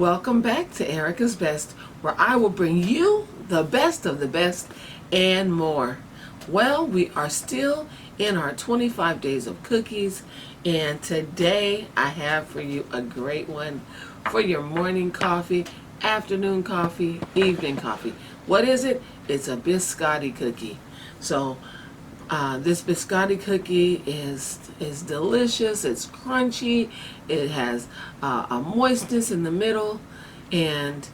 Welcome back to Erika's Best, where I will bring you the best of the best and more. Well, we are still in our 25 days of cookies, and today I have for you a great one for your morning coffee, afternoon coffee, evening coffee. What is it? It's a biscotti cookie. So this biscotti cookie is delicious. It's crunchy. It has a moistness in the middle, and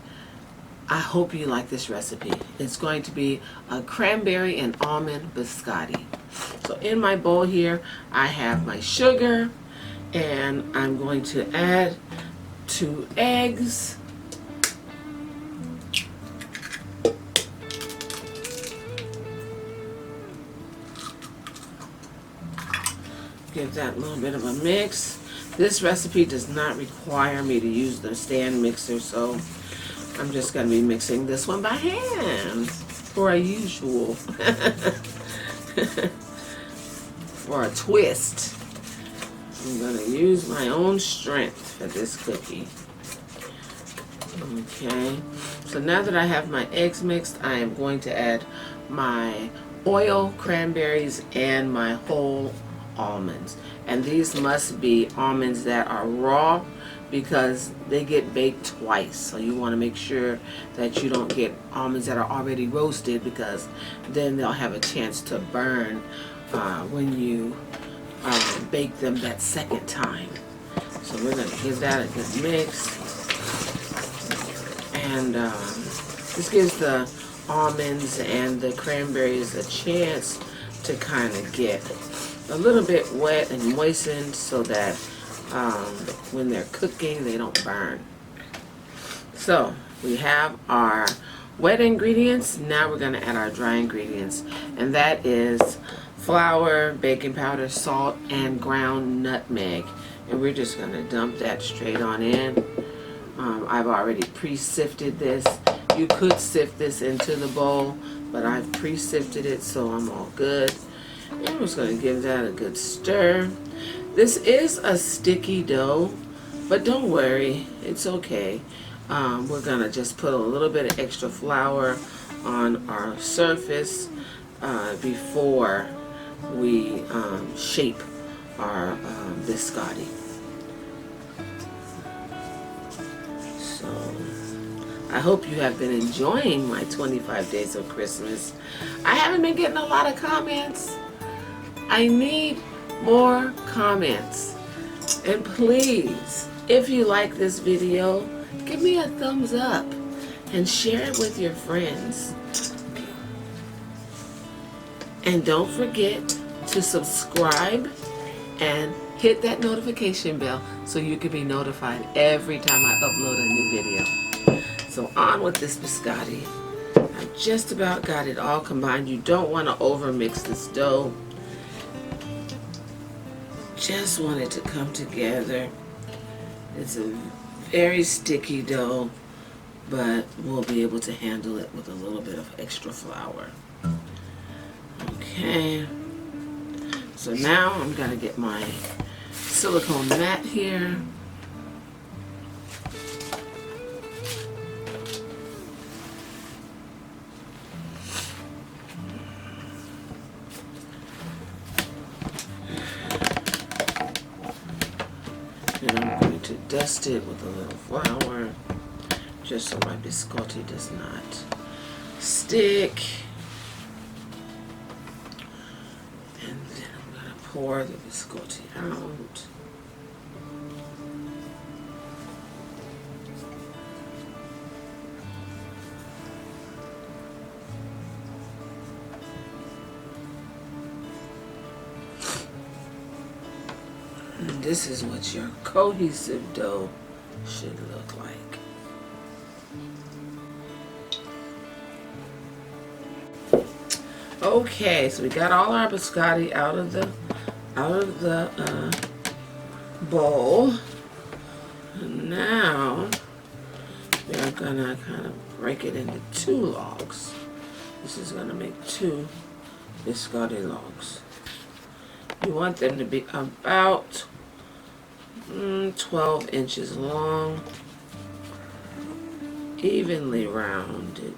I hope you like this recipe. It's going to be a cranberry and almond biscotti. So in my bowl here, I have my sugar, and I'm going to add 2 eggs. Give that a little bit of a mix. This recipe does not require me to use the stand mixer, so I'm just going to be mixing this one by hand for a usual. For a twist. I'm going to use my own strength for this cookie. Okay, so now that I have my eggs mixed, I am going to add my oil, cranberries, and my whole almonds. And these must be almonds that are raw, because they get baked twice. So you want to make sure that you don't get almonds that are already roasted, because then they'll have a chance to burn when you bake them that second time. So we're going to give that a good mix. And this gives the almonds and the cranberries a chance to kind of get a little bit wet and moistened, so that when they're cooking they don't burn. So we have our wet ingredients. Now we're going to add our dry ingredients, and that is flour, baking powder, salt, and ground nutmeg. And we're just going to dump that straight on in. I've already pre-sifted this. You could sift this into the bowl, but I've pre-sifted it, so I'm all good. And I'm just going to give that a good stir. This is a sticky dough, but don't worry, it's okay. We're going to just put a little bit of extra flour on our surface before we shape our biscotti. So I hope you have been enjoying my 25 days of Christmas. I haven't been getting a lot of comments. I need more comments. And please, if you like this video, give me a thumbs up and share it with your friends. And don't forget to subscribe and hit that notification bell so you can be notified every time I upload a new video. So on with this biscotti. I've just about got it all combined. You don't want to overmix this dough. Just want it to come together. It's a very sticky dough, but we'll be able to handle it with a little bit of extra flour. Okay, so now I'm gonna get my silicone mat here. And I'm going to dust it with a little flour, just so my biscotti does not stick. And then I'm going to pour the biscotti out. And this is what your cohesive dough should look like. Okay, so we got all our biscotti out of the bowl. And now we're gonna kind of break it into 2 logs. This is gonna make 2 biscotti logs. You want them to be about 12 inches long. evenly rounded,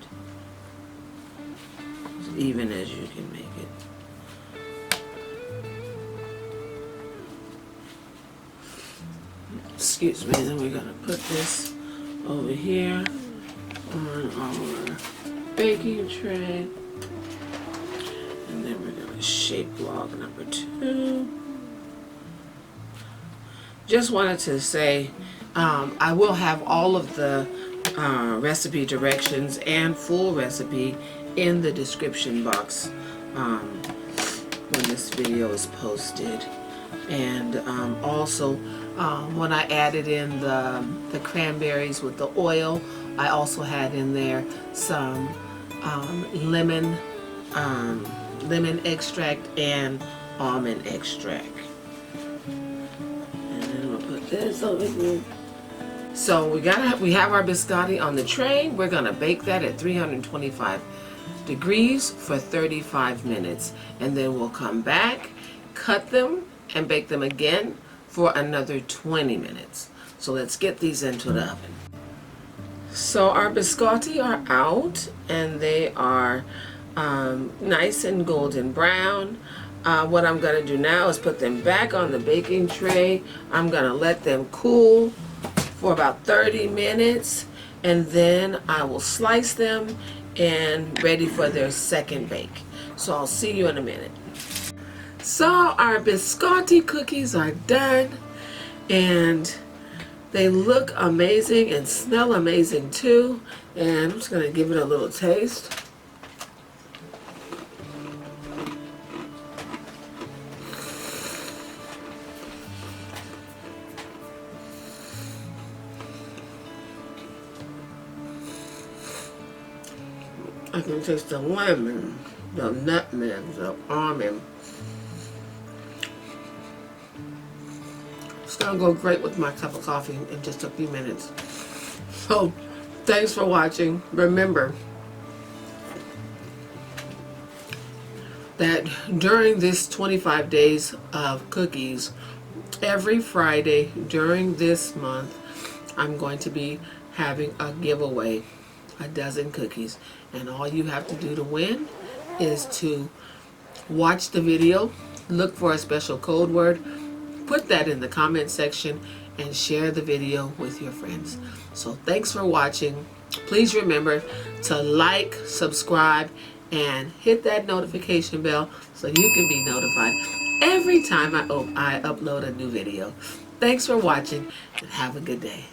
as even as you can make it. Excuse me, then we're going to put this over here on our baking tray. And then we're going to shape log number 2. Just wanted to say, I will have all of the recipe directions and full recipe in the description box when this video is posted. And also, when I added in the cranberries with the oil, I also had in there some lemon extract and almond extract. This over here. So we have our biscotti on the tray. We're gonna bake that at 325 degrees for 35 minutes, and then we'll come back, cut them, and bake them again for another 20 minutes. So let's get these into the oven. So our biscotti are out, and they are nice and golden brown. What I'm going to do now is put them back on the baking tray. I'm going to let them cool for about 30 minutes, and then I will slice them and ready for their second bake. So I'll see you in a minute. So our biscotti cookies are done, and they look amazing and smell amazing too. And I'm just going to give it a little taste. I can taste the lemon, the nutmeg, the almond. It's gonna go great with my cup of coffee in just a few minutes. So, thanks for watching. Remember that during this 25 days of cookies, every Friday during this month, I'm going to be having a giveaway, a dozen cookies. And all you have to do to win is to watch the video, look for a special code word, put that in the comment section, and share the video with your friends. So thanks for watching. Please remember to like, subscribe, and hit that notification bell so you can be notified every time I upload a new video. Thanks for watching, and have a good day.